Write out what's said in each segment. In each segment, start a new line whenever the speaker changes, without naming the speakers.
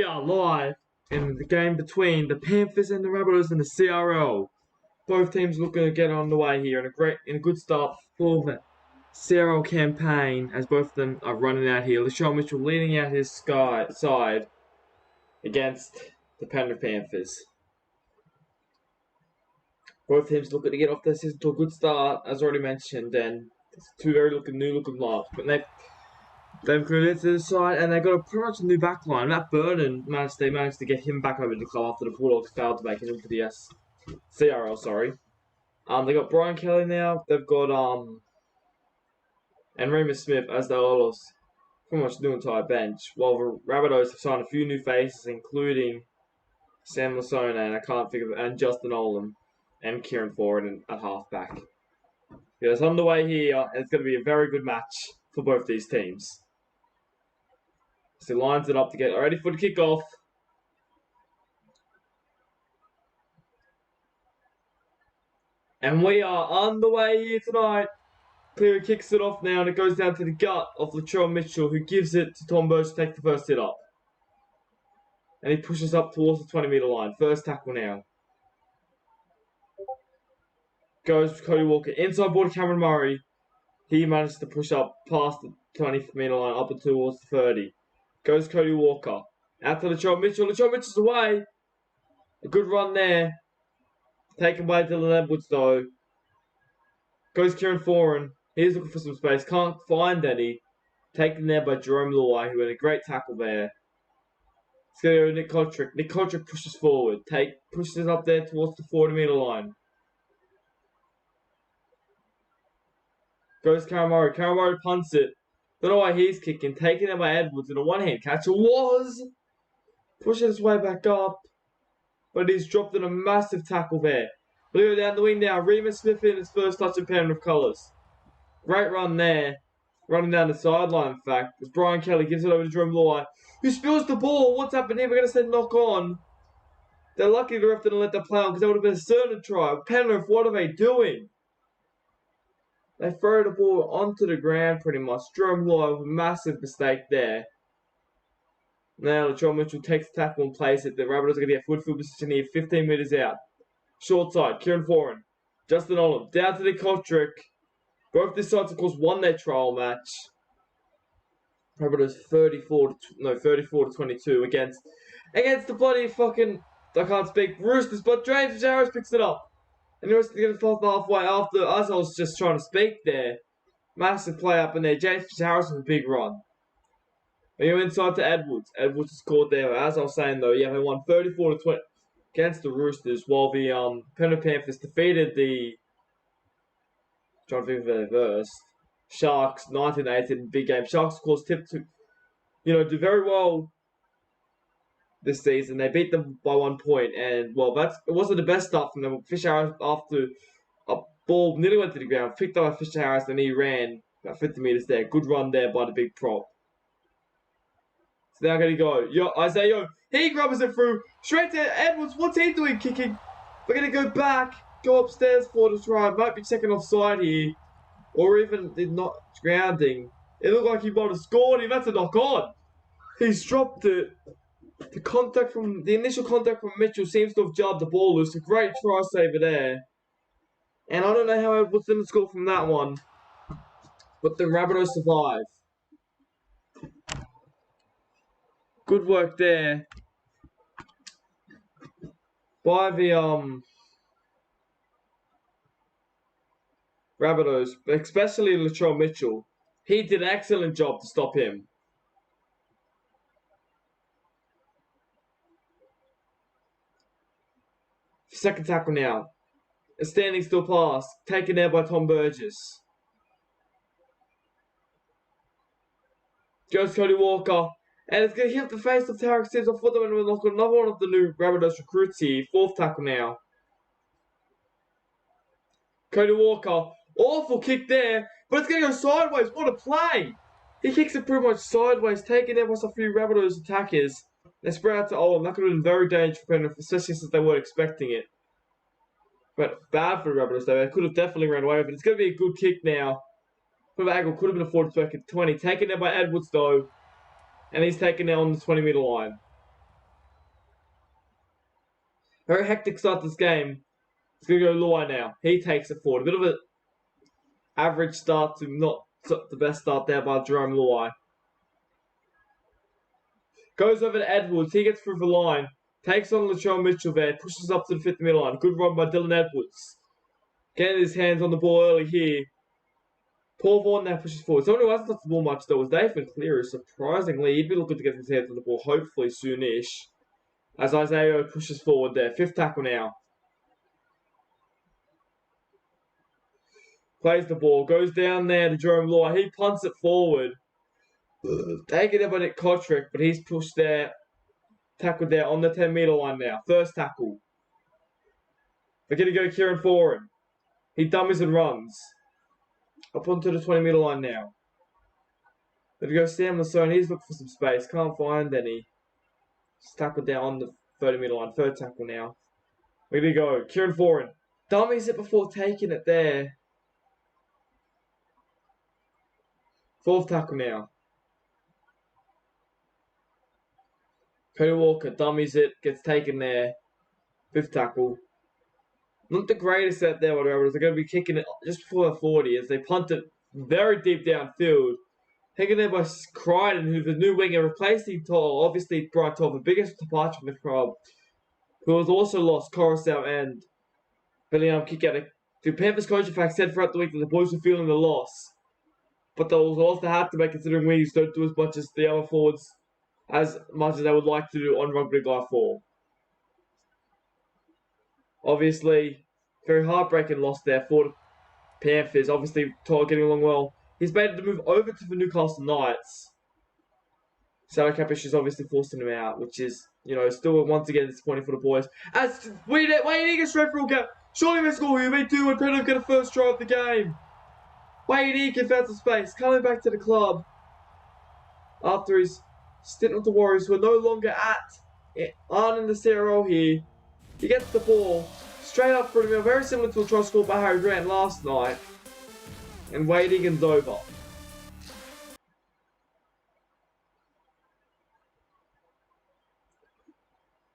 We are live in the game between the Panthers and the Rabbitohs in the CRL. Both teams looking to get on the way here in a good start for the CRL campaign, as both of them are running out here. LaShawn Mitchell leading out his side against the Penrith Panthers. Both teams looking to get off their season to a good start, as already mentioned, and it's two very new looking lineups. But they've created to the side, and they've got pretty much a new backline. Matt Burton managed to get him back over to the club after the Bulldogs failed to make it into the CRL. Sorry. They got Brian Kelly now. They've got and Remus Smith as their pretty much new entire bench. While the Rabbitohs have signed a few new faces, including Sam Lasona and Justin Olam and Kieran Ford at halfback. Yeah, it's on the way here. It's going to be a very good match for both these teams. So he lines it up to get ready for the kickoff. And we are on the way here tonight. Cleary kicks it off now, and it goes down to the gut of LaShawn Mitchell, who gives it to Tom Burge to take the first hit up. And he pushes up towards the 20-metre line. First tackle now. Goes Cody Walker. Inside ball to Cameron Murray. He manages to push up past the 20-metre line, up and towards the 30. Goes Cody Walker. Out to LaShawn Mitchell. LaShawn Mitchell's away. A good run there. Taken by Dylan Edwards, though. Goes Kieran Foran. He's looking for some space. Can't find any. Taken there by Jerome Luai, who had a great tackle there. It's going to go to Nick Kotrick. Nick Kotrick pushes forward. Pushes up there towards the 40-metre line. Goes Cameron Murray. Cameron Murray punts it. Don't know why he's kicking. Taken it by Edwards in a one-hand catch. It was. Pushing his way back up. But he's dropped in a massive tackle there. We go down the wing now. Remus Smith in his first touch of Penrith colours. Great run there. Running down the sideline, in fact. As Brian Kelly gives it over to Jerome Luai, who spills the ball. What's happened here? We're going to say knock on. They're lucky the ref didn't let that play on, because that would have been a certain try. Penrith, what are they doing? They throw the ball onto the ground pretty much. Jerome Luai with a massive mistake there. Now LaShawn Mitchell takes the tackle and plays it. The Rabbitohs are going to get foot position here, 15 metres out. Short side, Kieran Foran. Justin Olam, down to the Kotrick. Both these sides, of course, won their trial match. Rabbitohs 34 to 22 against the bloody fucking, I can't speak, Roosters, but James Harris picks it up. And the rest get it halfway after, as I was just trying to speak there. Massive play up in there. James Harris with a big run. And you're inside to Edwards. Edwards scored there. As I was saying, though, yeah, they won 34 to 20 against the Roosters, while the Penrith Panthers defeated the, trying to think of the verse, Sharks 19-18 big game. Sharks, of course, tipped to, do very well this season. They beat them by 1 point, and well, it wasn't the best start from them. Fisher Harris, after a ball nearly went to the ground, picked up by Fisher Harris, and he ran about 50 metres there. Good run there by the big prop. So now going to go. Isaiah, he grabs it through straight to Edwards. What's he doing kicking? We're going to go back, go upstairs for the try. Might be checking offside here, or even not grounding. It looked like he might have scored him. That's a knock on. He's dropped it. The initial contact from Mitchell seems to have jarred the ball loose. A great try saver there. And I don't know how Edwards didn't score from that one. But the Rabbitohs survive. Good work there by the Rabbitohs, especially LaTrell Mitchell. He did an excellent job to stop him. Second tackle now. A standing still pass. Taken there by Tom Burgess. Goes Cody Walker. And it's going to hit the face of Tarek Sims. I thought they were going to knock on another one of the new Rabbitohs recruits here. Fourth tackle now. Cody Walker. Awful kick there. But it's going to go sideways. What a play. He kicks it pretty much sideways. Taken there by a few Rabbitohs attackers. They spread out to Olam. That could have been very dangerous for Penrith, especially since they weren't expecting it. But bad for the Rabbitohs, though. They could have definitely ran away with it. It's going to be a good kick now. Could have been a 40 to 20. Taken there by Edwards, though. And he's taken there on the 20-metre line. Very hectic start to this game. It's going to go Luai now. He takes it forward. A bit of an average start to not the best start there by Jerome Luai. Goes over to Edwards. He gets through the line. Takes on Latrell Mitchell there. Pushes up to the 50 meter line. Good run by Dylan Edwards. Getting his hands on the ball early here. Paul Vaughan now pushes forward. Someone who hasn't touched the ball much though was Nathan Cleary. Surprisingly, he'd be looking to get his hands on the ball hopefully soonish. As Isaiah pushes forward there. 5th tackle now. Plays the ball. Goes down there to Jerome Luai. He punts it forward. Taken it by Nick Kotrick, but he's pushed there. Tackled there on the 10 meter line now. First tackle. They're going to go Kieran Foran. He dummies and runs. Up onto the 20 meter line now. They're going to go Sam Lasone. He's looking for some space. Can't find any. Just tackled down on the 30 meter line. 3rd tackle now. We're going to go Kieran Foran. Dummies it before taking it there. 4th tackle now. Cody Walker dummies it, gets taken there. 5th tackle. Not the greatest out there, whatever. They're going to be kicking it just before the 40 as they punt it very deep downfield. Taken there by Crichton, who's the new winger, replacing Toll. Obviously, Brian Toll, the biggest departure from the club, who has also lost Coruscant and William kick out. The Panthers coach, in fact, said throughout the week that the boys were feeling the loss. But they will also have to make, considering wings don't do as much as the other forwards, as much as they would like to do on Rugby Guy 4. Obviously, very heartbreaking loss there for the Panthers. Obviously, Todd getting along well. He's made the move over to the Newcastle Knights. Salary cap issues obviously forcing him out, which is, still once again disappointing for the boys. As Wayne Egan straight for a gap. Surely they score here. They do, and Penrith get a first try of the game. Wayne Egan found some space, coming back to the club after his stint with the Warriors, who are no longer aren't in the CRL here. He gets the ball straight up for him, very similar to a try scored by Harry Grant last night. And Wade Egan's over.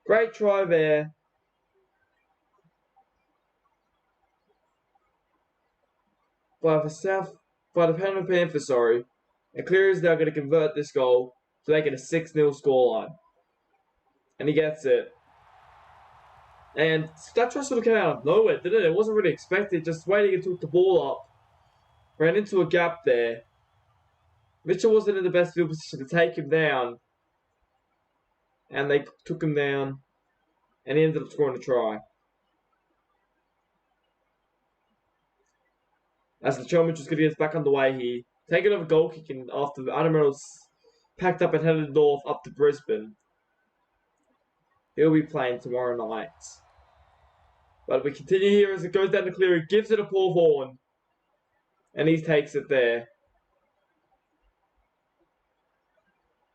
Great try there. By the Penrith Panthers, And Cleary is now going to convert this goal to make it a 6-0 scoreline. And he gets it. And that try sort of came out of nowhere, didn't it? It wasn't really expected. Just waiting and took the ball up. Ran into a gap there. Mitchell wasn't in the best field position to take him down. And they took him down. And he ended up scoring a try. As the Mitchell's going to get back underway here. Taking over goal kicking after the Animals packed up and headed north up to Brisbane. He'll be playing tomorrow night. But we continue here as it goes down to Cleary. Gives it to Paul Vaughan. And he takes it there.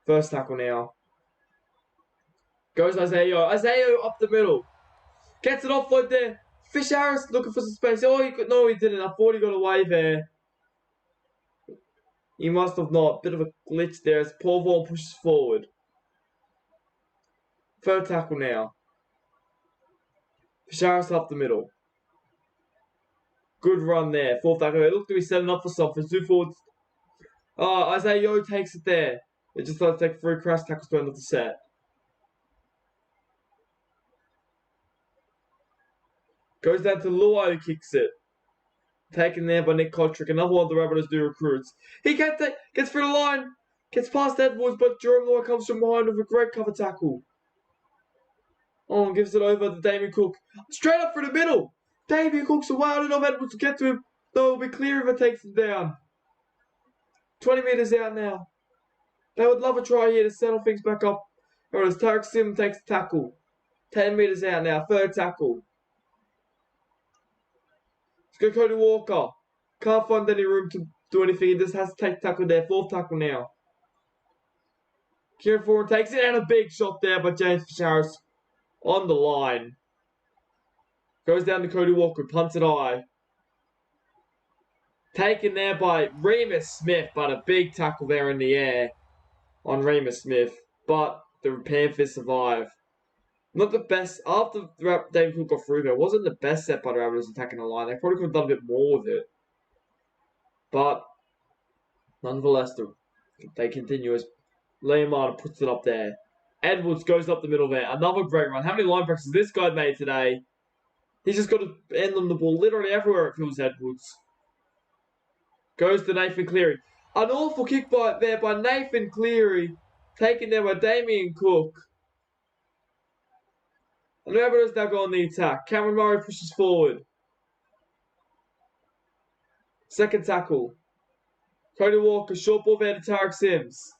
First tackle now. Goes Isaiah. Isaiah up the middle. Gets it offload there. Fish Harris looking for some space. Oh, he didn't. I thought he got away there. He must have not. Bit of a glitch there as Paul Vaughan pushes forward. 3rd tackle now. Fish Harris up the middle. Good run there. 4th tackle. It looked to be setting up for something. 2 forwards. Oh, Isaiah Yo takes it there. It just starts to take 3 crash tackles to end of the set. Goes down to Luai, who kicks it. Taken there by Nick Kotrick. Another one of the Rabbitohs new recruits. He gets through the line. Gets past Edwards, but Jerome Luai comes from behind with a great cover tackle. Oh, and gives it over to Damien Cook. Straight up for the middle. Damien Cook's a wild enough Edwards to get to him. Though it'll be clear if it takes him down. 20 metres out now. They would love a try here to settle things back up. Or as Tarek Sim takes the tackle. 10 metres out now. 3rd tackle. Let's go Cody Walker. Can't find any room to do anything. He just has to take tackle there. 4th tackle now. Kieran Foran takes it and a big shot there by James Fish-Harris on the line. Goes down to Cody Walker. Punts it high. Taken there by Remus Smith, but a big tackle there in the air on Remus Smith. But the Panthers survive. Not the best. After David Cook got through there, it wasn't the best set by the Rabbitohs attacking the line. They probably could have done a bit more with it. But nonetheless, they continue as Liam puts it up there. Edwards goes up the middle there. Another great run. How many line breaks has this guy made today? He's just got to end on the ball literally everywhere it feels Edwards. Goes to Nathan Cleary. An awful kick there by Nathan Cleary. Taken there by Damien Cook. And the Rabbitohs now go on the attack. Cameron Murray pushes forward. Second tackle. Cody Walker, short ball there to Tarek Sims.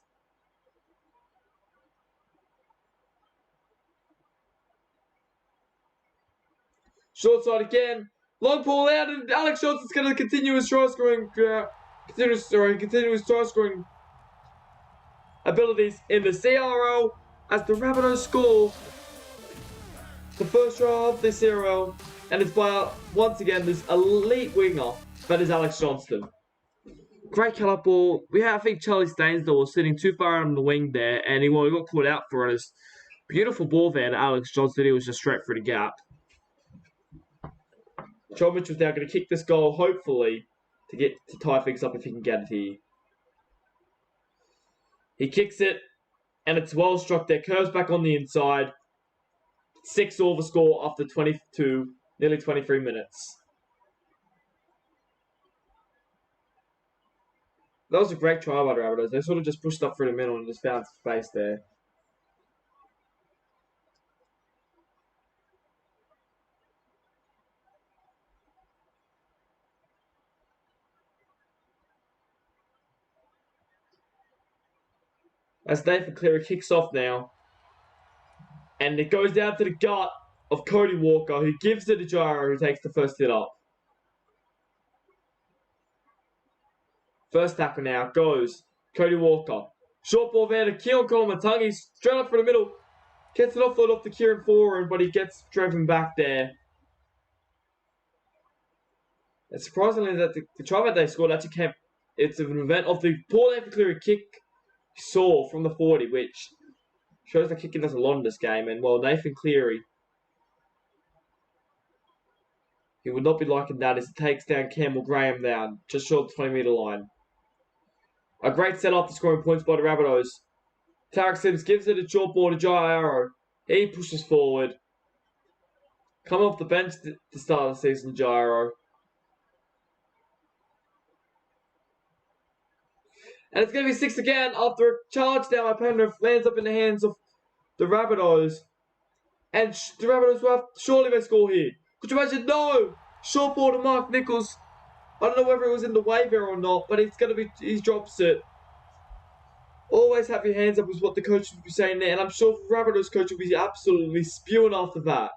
Short side again. Long ball out, and Alex Johnson's going to continue his try scoring. Continue his try scoring abilities in the CRL as the Rabbitohs score the first try of the CRL, and it's by once again this elite winger that is Alex Johnston. Great cut-up ball. I think Charlie Stainsdale was sitting too far out on the wing there, and he got caught out for it. Beautiful ball there to Alex Johnston. He was just straight through the gap. Joel Mitchell's now going to kick this goal, hopefully, to tie things up if he can get it here. He kicks it, and it's well struck there. Curves back on the inside. 6-all the score after 22, nearly 23 minutes. That was a great try by the Rabbitohs. They sort of just pushed up through the middle and just found space there. As Nathan Cleary kicks off now. And it goes down to the gut of Cody Walker, who gives it to Gyro, who takes the first hit up. First tackle now goes Cody Walker. Short ball there to Keon Kolomatangi, straight up for the middle. Gets it off to Kieran Foran, but he gets driven back there. And surprisingly, that the try that they scored actually came. It's an event of the poor Nathan Cleary kick saw from the 40, which shows the kicking does a lot in this game. And well, Nathan Cleary, he would not be liking that as he takes down Campbell Graham down just short of the 20-metre line. A great set up to scoring points by the Rabbitohs. Tarek Sims gives it a short ball to Gyro. He pushes forward. Come off the bench to start the season, Gyro. And it's going to be 6 again after a charge down by Penrith lands up in the hands of the Rabbitohs. And the Rabbitohs will have surely they score here. Could you imagine? No! Short ball to Mark Nichols. I don't know whether it was in the waiver or not, but it's going to be, he drops it. Always have your hands up is what the coach would be saying there. And I'm sure Rabbitohs coach will be absolutely spewing after that.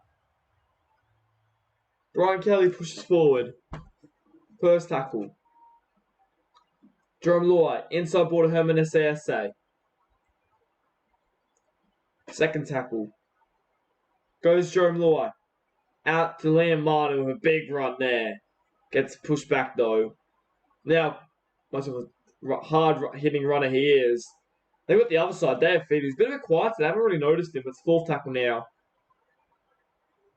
Brian Kelly pushes forward. First tackle. Jerome Luai, inside ball to Herman SASA. Second tackle. Goes Jerome Luai. Out to Liam Martin with a big run there. Gets pushed back though. Now, much of a hard hitting runner he is. They got the other side there, Phoebe. He's a bit of a quiet today. I haven't really noticed him, but it's fourth tackle now.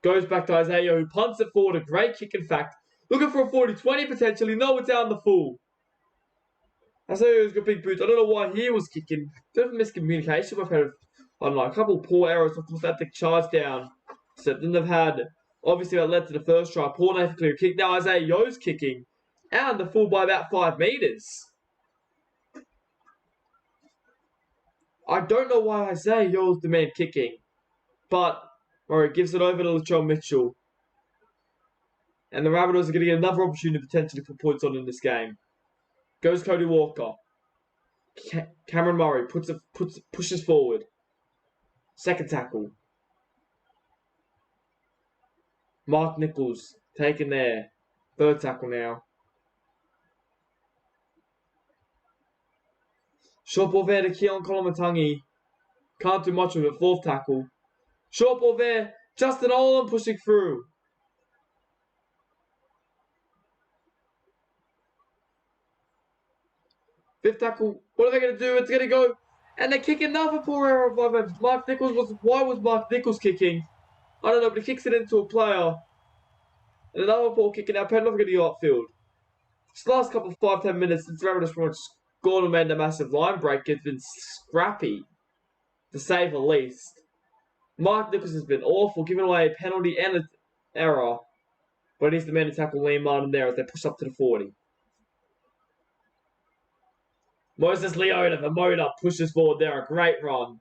Goes back to Isaiah, who punts it forward. A great kick, in fact. Looking for a 40-20 potentially. No, it's down the full. Isaiah's got big boots. I don't know why he was kicking. Bit of miscommunication. We've had, I don't know, a couple of poor errors with that charge down. So then they've had, obviously that led to the first try. Poor Nathan Cleary kick. Now Isaiah Yo's kicking. And the full by about 5 metres. I don't know why Isaiah Yo's the man kicking. But Murray gives it over to Latrell Mitchell. And the Rabbitohs are going to get another opportunity to potentially put points on in this game. Goes Cody Walker. Cameron Murray pushes forward. Second tackle. Mark Nichols taken there. Third tackle now. Short ball there to Keon Kolomatangi. Can't do much with it. Fourth tackle. Short ball there. Justin Olam pushing through. Fifth tackle. What are they going to do? It's going to go And they kick another poor error by them. Mark Nichols was... Why was Mark Nichols kicking? I don't know, but he kicks it into a player. And another ball kicking out. Penrith getting the outfield. This last couple of 5-10 minutes since Rabbitohs pretty much scored and made a massive line break, it's been scrappy, to say the least. Mark Nichols has been awful, giving away a penalty and an error. But he's the man to tackle Liam Martin there as they push up to the 40. Moses Leota, the motor, pushes forward there. A great run.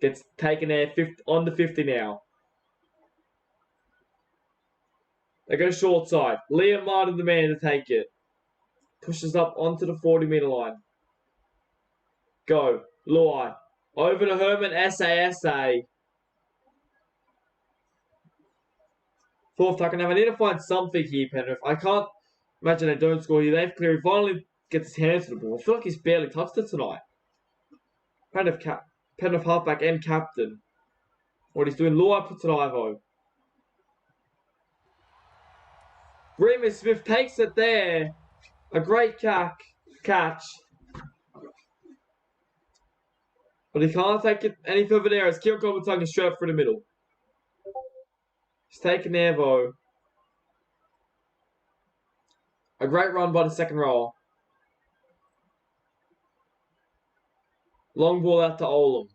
Gets taken there on the 50 now. They go short side. Liam Martin, the man to take it. Pushes up onto the 40-metre line. Go. Luai. Over to Herman, S.A. Fourth tackle. Now, I need to find something here, Penrith. I can't imagine they don't score here. They've cleared. Finally gets his hands to the ball. I feel like he's barely touched it tonight. Penrith halfback and captain. What he's doing. Luai puts it Ivo. Remus Smith takes it there. A great catch. But he can't take it any further there as Kieran Coleman is straight up through the middle. He's taken there, though. A great run by the second rower. Long ball out to Olam.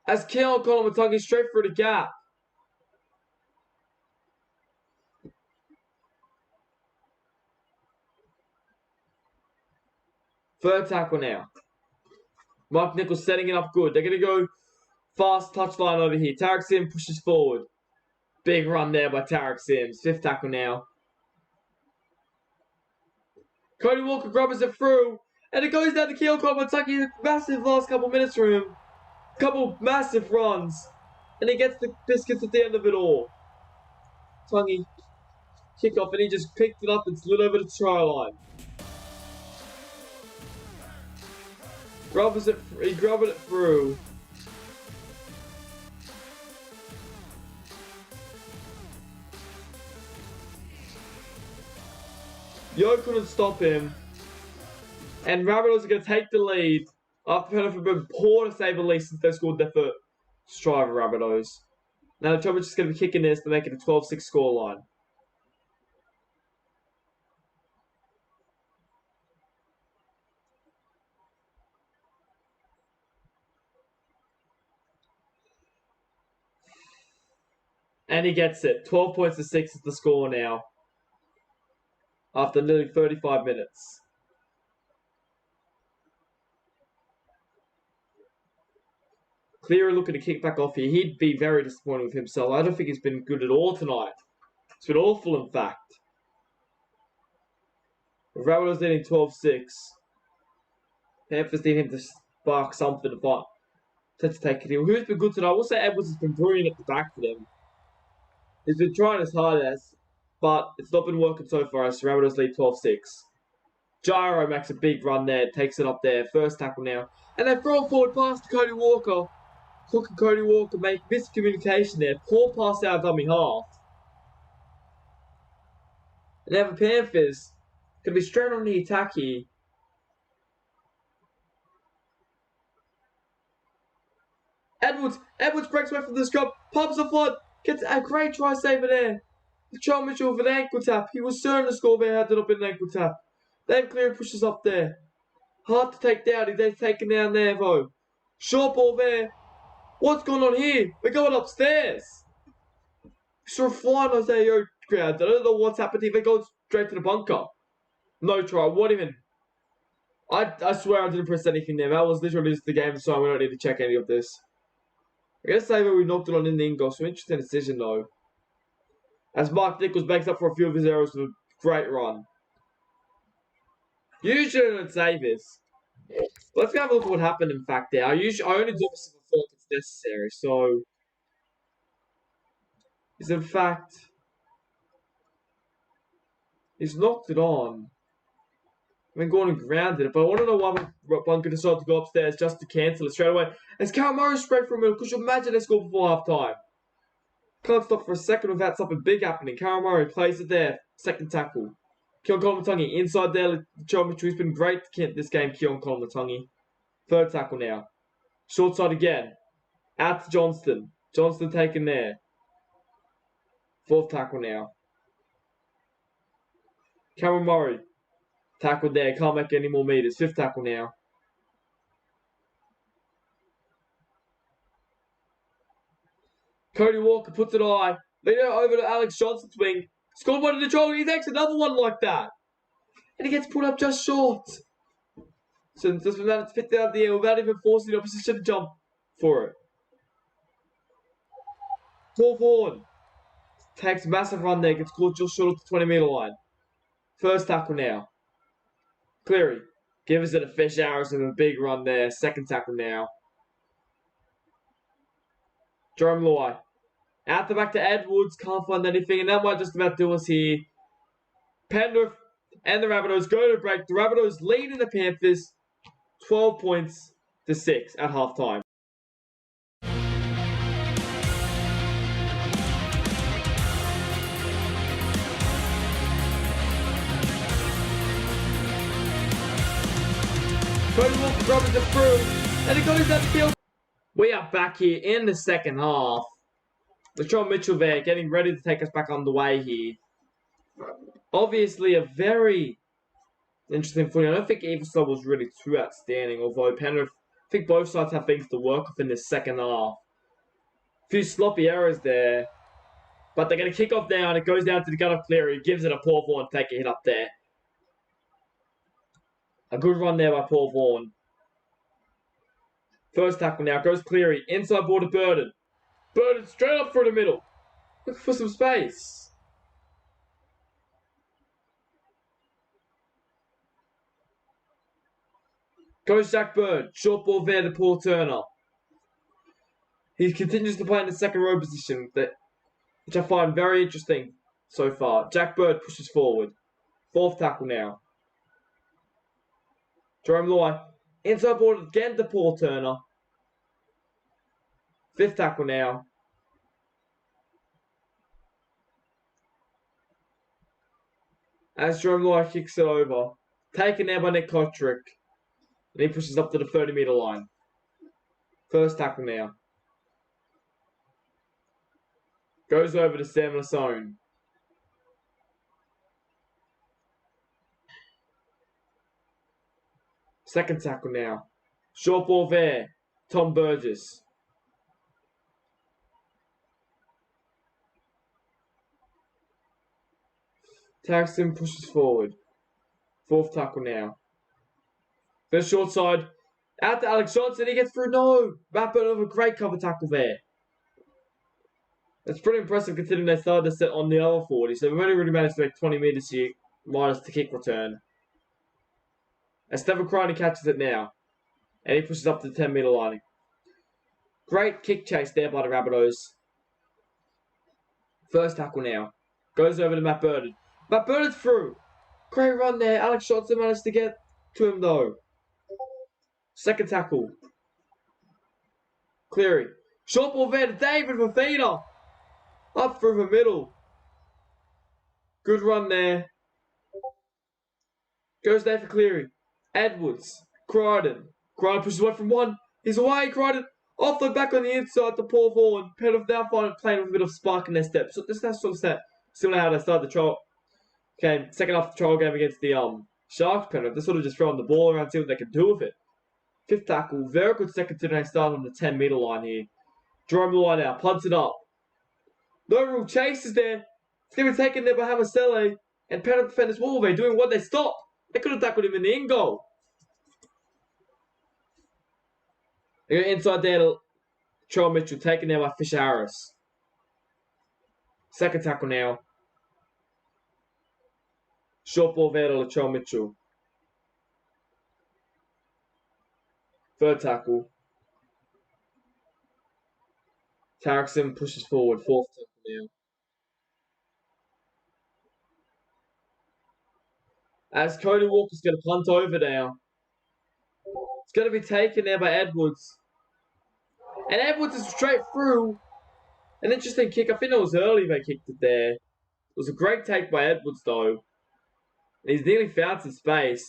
As Keon Coleman straight through the gap. Third tackle now. Mark Nichols setting it up good. They're going to go fast touchline over here. Tarek Sims pushes forward. Big run there by Tarek Sims. Fifth tackle now. Cody Walker grabs it through. And it goes down to Keon Coleman. Massive last couple minutes for him. Couple massive runs. And he gets the biscuits at the end of it all. Tungy kick off and he just picked it up and slid over the try line. He grabbed it through. Yo couldn't stop him. And Rabbitohs are going to take the lead after Penrith have been poor to say the least since they scored their first try for Rabbitohs. Now the Chubbies just going to be kicking this to make it a 12-6 scoreline. And he gets it. 12 points to 6 is the score now. After nearly 35 minutes. Cleary looking to kick back off here. He'd be very disappointed with himself. I don't think he's been good at all tonight. It's been awful, in fact. Rabbitohs leading 12-6. Panthers need him to spark something to take it in. Who's been good tonight? I will say Edwards has been brilliant at the back for them. He's been trying as hard as, but it's not been working so far as Rabbitohs lead 12-6. Gyro makes a big run there, takes it up there. First tackle now. And they throw a forward pass to Cody Walker. Hook and Cody Walker make miscommunication there. Poor pass out of dummy half. And now the Panthers can be straight on the attack here. Edwards breaks away from the scrub, pumps the flood, gets a great try saver there. Charles Mitchell with an ankle tap. He was certain to score there had it not been an ankle tap. Dave Cleary pushes up there. Hard to take down. He's taken down there though. Short ball there. What's going on here? We're going upstairs. Saw a flying Isaiah crowd. I don't know what's happened here. They're going straight to the bunker. No try. What even? I swear I didn't press anything there. That was literally just the game, so we don't need to check any of this. I gotta say that we knocked it on in the Ingles. So interesting decision though. As Mark Nichols makes up for a few of his errors with a great run. Usually I don't say this. Let's have a look at what happened in fact there. I only do this if I feel like it's necessary. So, is in fact, he's knocked it on. I mean, Gordon grounded it, but I want to know why Bunker decided to go upstairs just to cancel it straight away. As Kyle Murray sprayed for a middle, because you imagine they scored before half time. Can't stop for a second without something big happening. Kyle Murray plays it there. Second tackle. Keon Kolomatangi inside there. Joe Mitchell, he's been great this game, Keon Kolomatangi. Third tackle now. Short side again. Out to Johnston. Johnston taken there. Fourth tackle now. Cameron Murray. Tackled there. Can't make any more meters. Fifth tackle now. Cody Walker puts it high. Lead it over to Alex Johnson's wing. Scored one in the shoulder. He takes another one like that. And he gets put up just short. So just from that, it's picked out the air without even forcing the opposition to jump for it. Tall forward. Takes a massive run there. Gets caught just short of the 20-meter line. First tackle now. Cleary. Gives it a fish arrows with a big run there. Second tackle now. Jerome Loy. Out the back to Edwards. Can't find anything. And that might just about do us here. Penrith and the Rabbitohs go to break. The Rabbitohs lead in the Panthers 12 points to 6 at halftime. Cody Walker dropping it through, and it goes down the field. We are back here in the second half. Latrell Mitchell there getting ready to take us back on the way here. Obviously a very interesting footy. I don't think either side was really too outstanding, although Penrith, I think both sides have things to work off in the second half. A few sloppy errors there. But they're going to kick off now, and it goes down to the gun of Cleary. Gives it a Paul Vaughan, take a hit up there. A good run there by Paul Vaughan. First tackle now. Goes Cleary. Inside ball to Burden. Burden straight up through the middle. Looking for some space. Goes Jack Bird. Short ball there to Paul Turner. He continues to play in the second row position, which I find very interesting so far. Jack Bird pushes forward. Fourth tackle now. Jerome Loy. Inside ball again to Paul Turner. Fifth tackle now. As Jerome Loy kicks it over. Taken there by Nick Kotrick. And he pushes up to the 30-meter line. First tackle now. Goes over to Sam Lasone. Second tackle now. Short ball there. Tom Burgess. Taxton pushes forward. Fourth tackle now. First short side. Out to Alex Johnson. He gets through. No. Matt Burton with a great cover tackle there. That's pretty impressive considering they started the set on the other 40. So we've only really managed to make 20 meters here. Minus the kick return. As Stephen Criney catches it now. And he pushes up to the 10-meter line. Great kick chase there by the Rabbitohs. First tackle now. Goes over to Matt Burton. Matt Burton's through. Great run there. Alex Johnson managed to get to him though. Second tackle. Cleary. Short ball there to David Fafita. Up through the middle. Good run there. Goes there for Cleary. Edwards. Crichton. Crichton pushes away from one. He's away. Crichton. Off the back on the inside to Paul Vaughan. Penrith now playing with a bit of spark in their step. So this is sort of step. Similar how they started the trial. Okay, second half of the trial game against the Sharks. Penrith. They're sort of just throwing the ball around, see what they can do with it. Fifth tackle. Very good second to they start on the 10-meter line here. Jerome Loy now. Punts it up. No real chases there. It's going to be taken there by Hamasele. And Penrith defenders, what were they doing? What they stopped? They could have tackled him in the in goal. They go inside there to Charles Mitchell. Taken there by Fisher Harris. Second tackle now. Short ball there to Latrell Mitchell. Third tackle. Tarrickson pushes forward. Fourth tackle now. As Cody Walker's going to punt over now. It's going to be taken there by Edwards. And Edwards is straight through. An interesting kick. I think it was early they kicked it there. It was a great take by Edwards, though. He's nearly found some space.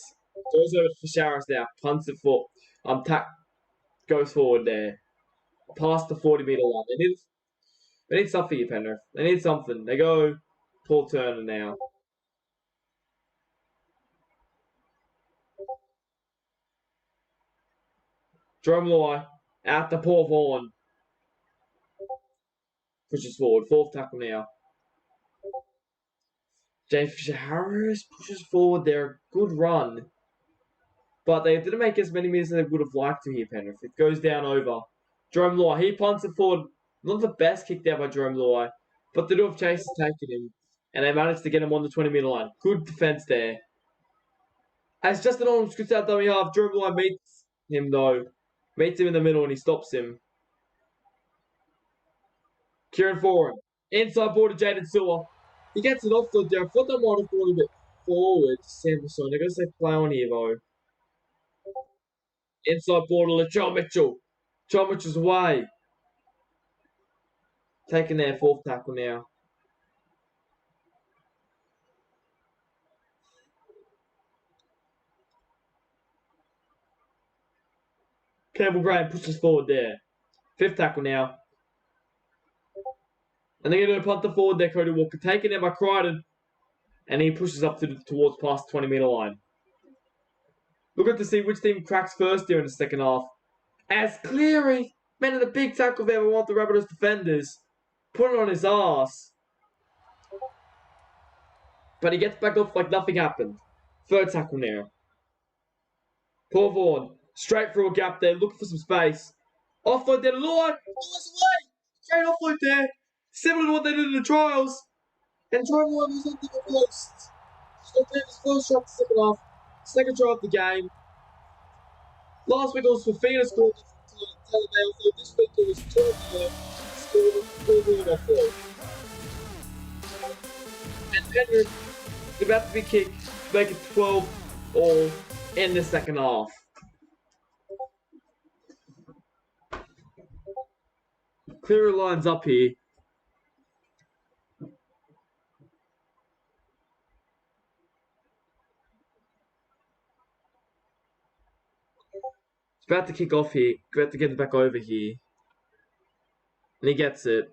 Goes over to Fisharis now. Punts it for. Goes forward there. Past the 40-meter line. They need something here, Penrith. They need something. They go Paul Turner now. Jerome Loy out to Paul Vaughan. Pushes forward. Fourth tackle now. James Fisher-Harris pushes forward there. Good run. But they didn't make as many meters as they would have liked to here, Penrith. It goes down over. Jerome Loy, he punts it forward. Not the best kick there by Jerome Loy, but the Dwarf Chase has taken him, and they managed to get him on the 20-meter line. Good defense there. As Justin Holmes scoots out dummy half, Jerome Loy meets him, though. Meets him in the middle, and he stops him. Kieran Foran. Inside border, Jaden Sewer. He gets an offload there. I thought that might have gone a bit forward. Sanderson. They're going to say play on here, though. Inside border, Latrell Mitchell. Latrell Mitchell's away. Taking their fourth tackle now. Campbell Graham pushes forward there. Fifth tackle now. And they're going to punt the forward there, Cody Walker. Taken there by Crichton. And he pushes up towards past the 20-meter line. Looking to see which team cracks first here in the second half. As Cleary, man, a big tackle there, we want the Rabbitohs defenders. Put it on his ass. But he gets back up like nothing happened. Third tackle now. Paul Vaughan, straight through a gap there, looking for some space. Offload there, Lewis away! Straight offload there. Similar to what they did in the trials. And Trevor was on the first. So his first shot the second half. Second try of the game. Last week it was Fafita scored Talavale, so this week it was Turner scored offload. And Penrith is about to be kicked to make it 12-all in the second half. Cleary lines up here. It's about to kick off here. About to get it back over here. And he gets it.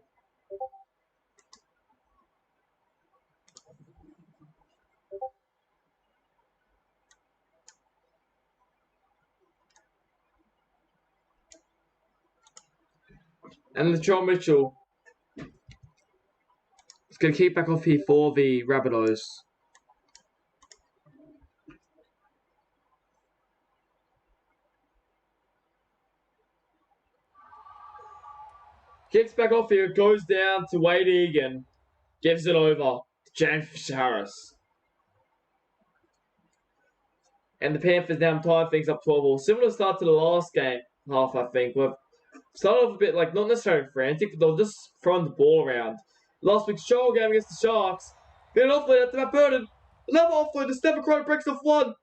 And Latrell Mitchell is going to keep back off here for the Rabbitohs. Kicks back off here, goes down to Wade Egan, gives it over to James Harris. And the Panthers now tie things up 12-all. Similar start to the last game half, I think. We've started off a bit, like, not necessarily frantic, but they were just throwing the ball around. Last week's show game against the Sharks. Been an offload out to Matt Burton. Another offload to Stephen Crichton breaks off one.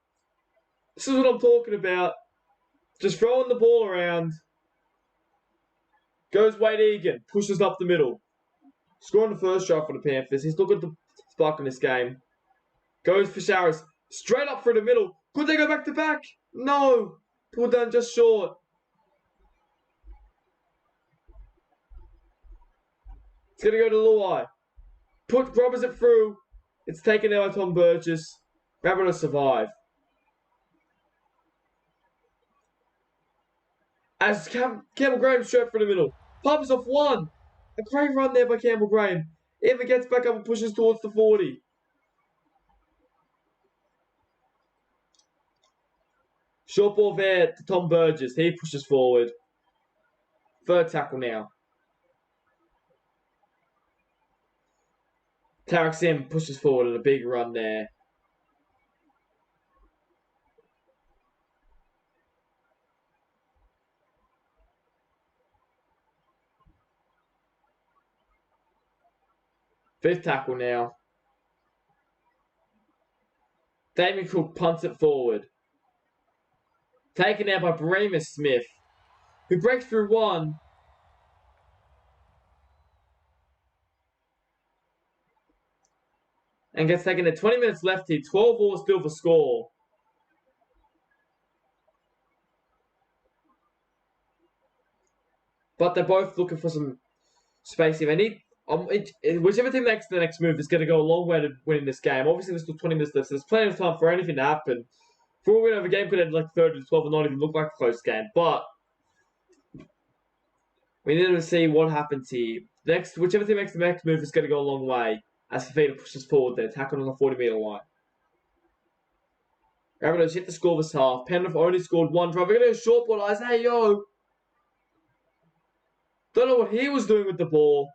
This is what I'm talking about. Just throwing the ball around. Goes Wade Egan, pushes up the middle. Scoring the first try for the Panthers. He's looking to spark in this game. Goes for Showers. Straight up through the middle. Could they go back to back? No. Pulled down just short. It's going to go to Luai. Robbers it through. It's taken out by Tom Burgess. Rabbitohs survive. As Campbell Graham straight for the middle. Pumps off one. A great run there by Campbell Graham. Eva gets back up and pushes towards the 40. Short ball there to Tom Burgess. He pushes forward. Third tackle now. Tarek Sim pushes forward at a big run there. Fifth tackle now. Damien Cook punts it forward. Taken out by Bremus Smith, who breaks through one. And gets taken at 20 minutes left here. 12 all still for score. But they're both looking for some space here. They need whichever team makes the next move is going to go a long way to winning this game. Obviously, there's still 20 minutes left, so there's plenty of time for anything to happen. For all we know, the game could end like 30 to 12 and not even look like a close game. But we need to see what happens here. Whichever team makes the next move is going to go a long way as Fafita pushes forward there, tackling on the 40-meter line. Rabbitohs hit the score this half. Penrith only scored one try. We're going to go short ball. Isaiah Yo. Don't know what he was doing with the ball.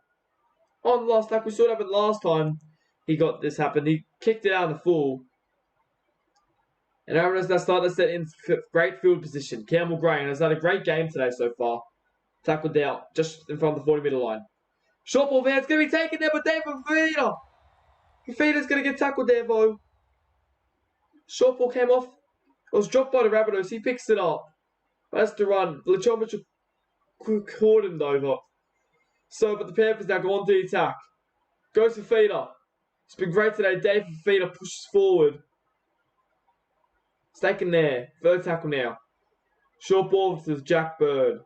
On last tackle, we saw it happen last time he got this happen. He kicked it out of the full. And Rabbitohs now starting to set in great field position. Campbell Gray has had a great game today so far. Tackled down just in front of the 40-meter line. Short ball there. It's going to be taken there, but David Fafita. Fafita's going to get tackled there, though. Short ball came off. It was dropped by the Rabbitohs. He picks it up. That's the run. Lachomic caught him over. So, but the Panthers now go on to the attack. Goes for Fafita. It's been great today. Dave Fafita pushes forward. It's taken there. Third tackle now. Short ball to Jack Bird.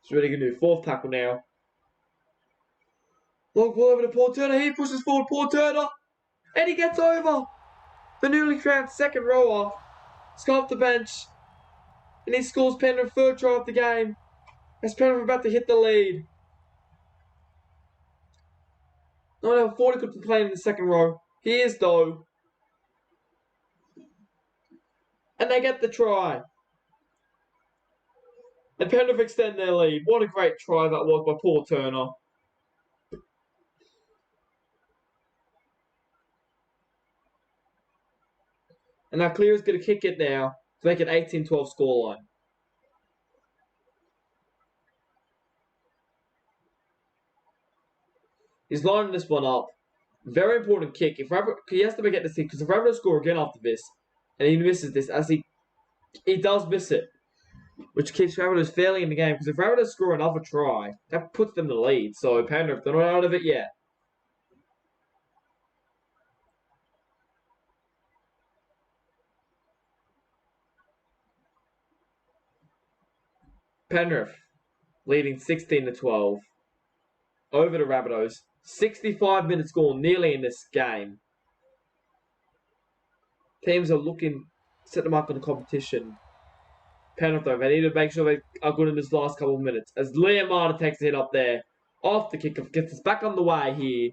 It's really going to do. Fourth tackle now. Long ball over to Paul Turner. He pushes forward. Paul Turner. And he gets over. The newly crowned second rower. He's gone off the bench. And he scores Penrith third try of the game. As Penrith are about to hit the lead. No, I thought he could be playing in the second row. He is, though. And they get the try. And Penrith extend their lead. What a great try that was by Paul Turner. And now Cleary's going to kick it now to make it 18-12 scoreline. He's lining this one up. Very important kick. He has to get this kick because if Rabbitohs score again after this, and he misses this, as he does miss it, which keeps Rabbitohs fairly in the game. Because if Rabbitohs score another try, that puts them in the lead. So Penrith, they're not out of it yet. Penrith leading 16-12 over the Rabbitohs. 65 minutes gone nearly in this game. Teams are looking, set them up in the competition. Penrith, though, they need to make sure they are good in this last couple of minutes. As Liam Martin takes a hit up there, off the kickoff, gets us back on the way here.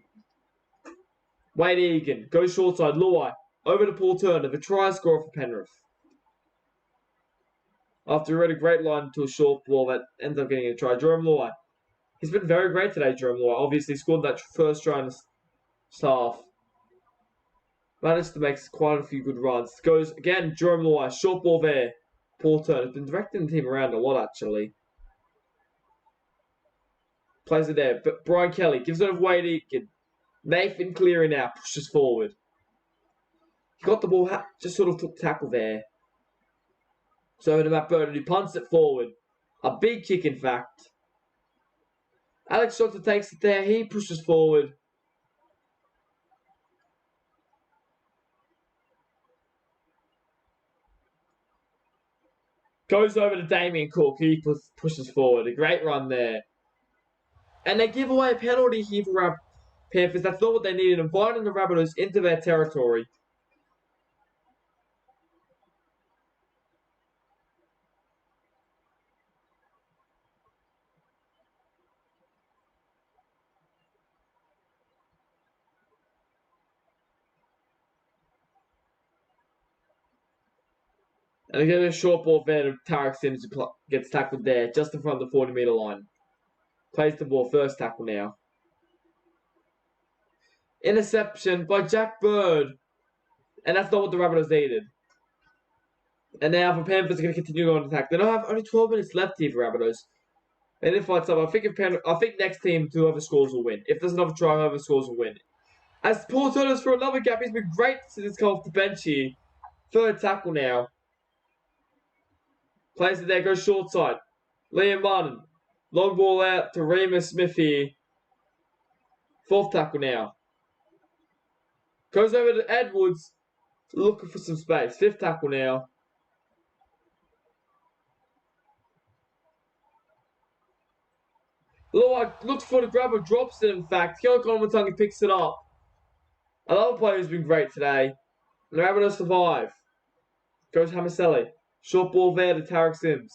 Wade Egan goes short side. Luai over to Paul Turner, the try scorer for Penrith. After he read a great line to a short ball that ends up getting a try. Jerome Luai. He's been very great today, Jerome Luai. Obviously, scored that first try in the half. Managed to make quite a few good runs. Goes again, Jerome Luai. Short ball there. Paul Turner has been directing the team around a lot, actually. Plays it there. But Brian Kelly gives it over Wade Egan. Nathan Cleary now pushes forward. He got the ball, just sort of took tackle there. So over to Matt Burton, he punts it forward. A big kick, in fact. Alex Johnson takes it there. He pushes forward. Goes over to Damien Cook. He pushes forward. A great run there. And they give away a penalty here for Panthers. That's not what they needed. Inviting the Rabbitohs into their territory. And again, a short ball there to Tarek Sims, who gets tackled there, just in front of the 40-meter line. Plays the ball, first tackle now. Interception by Jack Bird. And that's not what the Rabbitohs needed. And now the Panthers are going to continue on attack. They don't have only 12 minutes left here for Rabbitohs. They didn't fight something. I think next team, whoever scores will win. If there's another try, whoever scores will win. As Paul Turner's for another gap, he's been great since come off the bench here. Third tackle now. Plays it there, goes short side. Liam Martin. Long ball out to Remus Smith here. Fourth tackle now. Goes over to Edwards, looking for some space. 5th tackle now. Luai looks for the grabber, drops it in fact. Keon Kolomatangi picks it up. Another player who's been great today. And the Rabbitohs survive. Goes Hamaselli. Short ball there to Tarek Sims.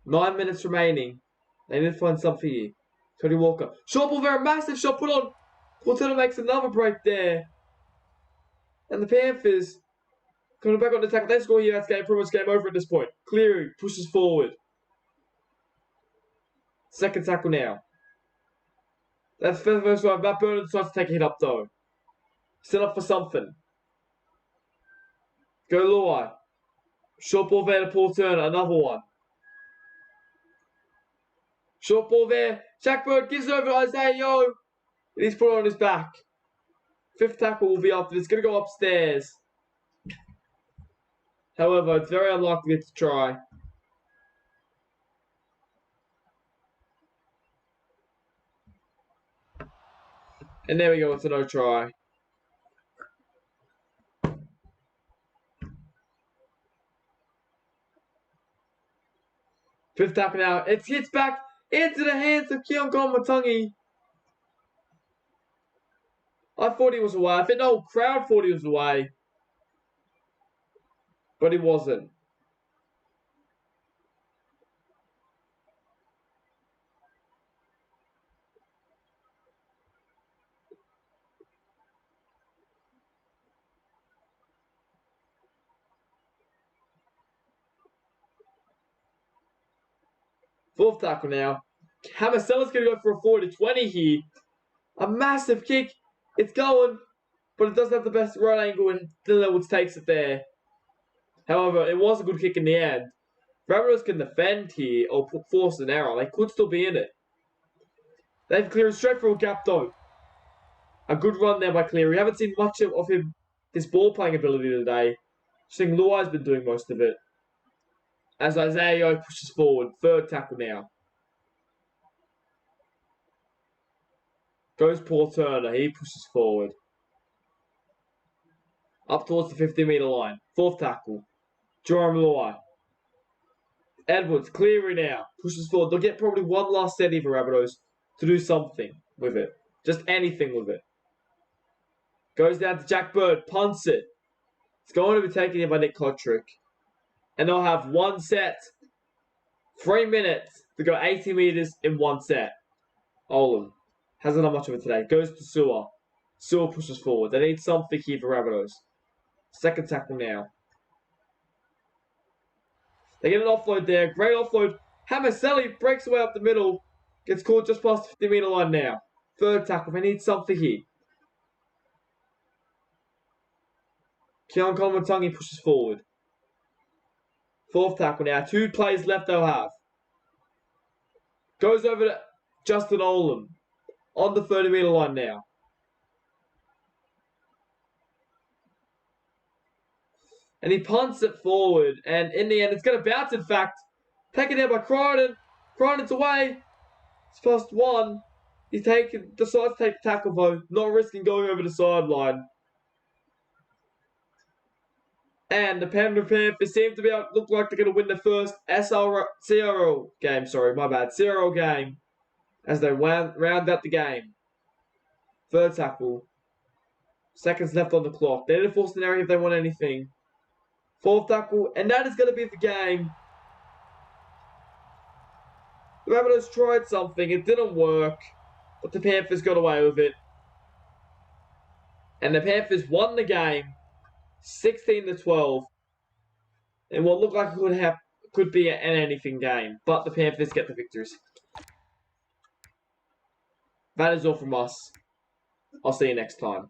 9 minutes remaining. They need to find something here. Cody Walker. Short ball there, massive shot put on. Portela makes another break there. And the Panthers coming back on the attack. They score here. That's pretty much game over at this point. Cleary pushes forward. 2nd tackle now. That's the first one. Matt Burnham decides to take a hit up though. Still up for something. Go Luai. Short ball there to Paul Turner. Another one. Short ball there. Jack Bird gives it over to Isaiah Yo. And he's put it on his back. 5th tackle will be after this. It's going to go upstairs. However, it's very unlikely to try. And there we go. It's a no try. Fifth tackle now. It hits back into the hands of Keon Kolomatangi. I thought he was away. I think the whole crowd thought he was away. But he wasn't. Fourth tackle now. Hamasella's going to go for a 40-20 here. A massive kick. It's going, but it doesn't have the best right angle, and Dylan Edwards takes it there. However, it was a good kick in the end. Rabbitohs can defend here or force an error. They could still be in it. They've cleared straight for a gap though. A good run there by Cleary. We haven't seen much of him, his ball playing ability today. I think Luai's been doing most of it. As Isaiah Yo pushes forward. 3rd tackle now. Goes Paul Turner. He pushes forward. Up towards the 50-metre line. 4th tackle. Joram Luai. Edwards. Cleary now. Pushes forward. They'll get probably one last set for Rabbitohs to do something with it. Just anything with it. Goes down to Jack Bird. Punts it. It's going to be taken in by Nick Kotrick. And they'll have one set. 3 minutes to go 80 metres in one set. Olam hasn't done much of it today. Goes to Sewer. Sewer pushes forward. They need something here for Rabbitohs. 2nd tackle now. They get an offload there. Great offload. Hamaselli breaks away up the middle. Gets caught just past the 50-metre line now. 3rd tackle. They need something here. Keon Kolomatangi pushes forward. 4th tackle now. 2 plays left they'll have. Goes over to Justin Olam. On the 30-metre line now. And he punts it forward. And in the end, it's going to bounce, in fact. Taken there by Crichton. Crichton's away. It's past 1. He decides to take the tackle, though. Not risking going over the sideline. And the Panthers seem to look like they're going to win the first CRL game. Sorry, my bad. CRL game. As they round out the game. 3rd tackle. Seconds left on the clock. They need to force an error if they want anything. 4th tackle. And that is going to be the game. The Rabbitohs tried something. It didn't work. But the Panthers got away with it. And the Panthers won the game. 16-12. And what looked like it could be an anything game. But the Panthers get the victories. That is all from us. I'll see you next time.